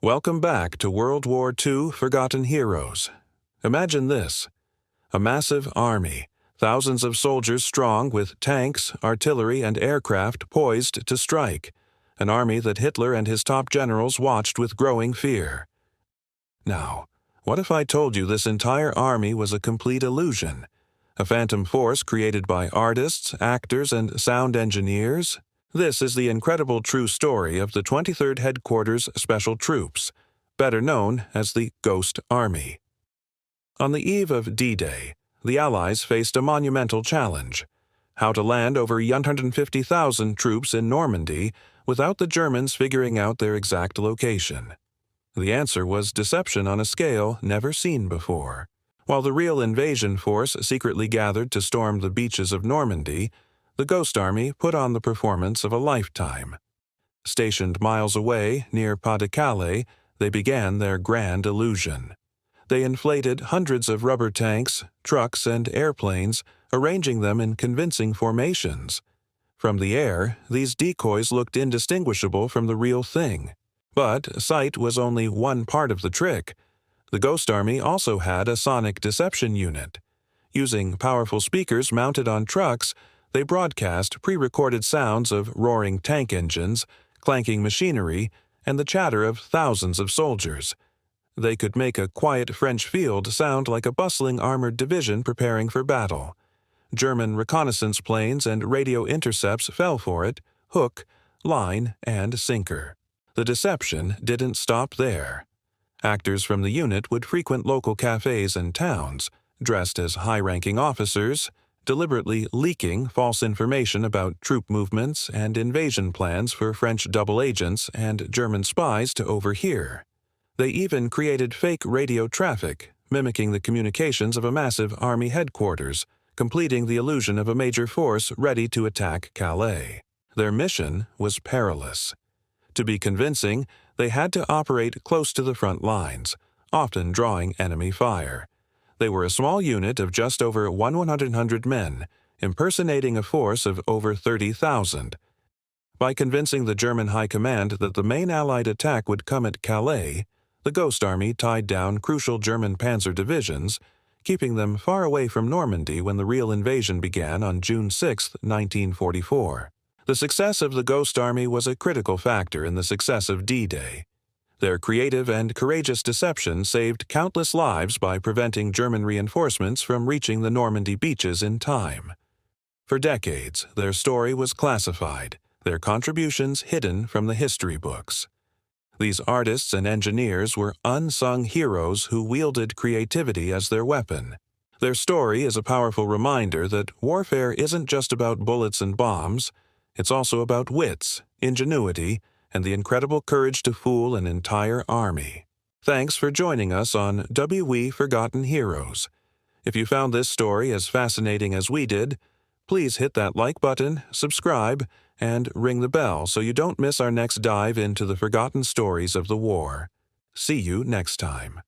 Welcome back to World War II Forgotten Heroes. Imagine this: a massive army, thousands of soldiers strong with tanks, artillery, and aircraft poised to strike, an army that Hitler and his top generals watched with growing fear. Now, what if I told you this entire army was a complete illusion, a phantom force created by artists, actors, and sound engineers? This is the incredible true story of the 23rd Headquarters Special Troops, better known as the Ghost Army. On the eve of D-Day, the Allies faced a monumental challenge: how to land over 150,000 troops in Normandy without the Germans figuring out their exact location. The answer was deception on a scale never seen before. While the real invasion force secretly gathered to storm the beaches of Normandy, the Ghost Army put on the performance of a lifetime. Stationed miles away, near Pas-de-Calais, they began their grand illusion. They inflated hundreds of rubber tanks, trucks, and airplanes, arranging them in convincing formations. From the air, these decoys looked indistinguishable from the real thing. But sight was only one part of the trick. The Ghost Army also had a sonic deception unit. Using powerful speakers mounted on trucks, they broadcast pre-recorded sounds of roaring tank engines, clanking machinery, and the chatter of thousands of soldiers. They could make a quiet French field sound like a bustling armored division preparing for battle. German reconnaissance planes and radio intercepts fell for it, hook, line, and sinker. The deception didn't stop there. Actors from the unit would frequent local cafes and towns, dressed as high-ranking officers, deliberately leaking false information about troop movements and invasion plans for French double agents and German spies to overhear. They even created fake radio traffic, mimicking the communications of a massive army headquarters, completing the illusion of a major force ready to attack Calais. Their mission was perilous. To be convincing, they had to operate close to the front lines, often drawing enemy fire. They were a small unit of just over 100 men, impersonating a force of over 30,000. By convincing the German High Command that the main Allied attack would come at Calais, the Ghost Army tied down crucial German panzer divisions, keeping them far away from Normandy when the real invasion began on June 6, 1944. The success of the Ghost Army was a critical factor in the success of D-Day. Their creative and courageous deception saved countless lives by preventing German reinforcements from reaching the Normandy beaches in time. For decades, their story was classified, their contributions hidden from the history books. These artists and engineers were unsung heroes who wielded creativity as their weapon. Their story is a powerful reminder that warfare isn't just about bullets and bombs. It's also about wits, ingenuity, and the incredible courage to fool an entire army. Thanks for joining us on WWII Forgotten Heroes. If you found this story as fascinating as we did, please hit that like button, subscribe, and ring the bell so you don't miss our next dive into the forgotten stories of the war. See you next time.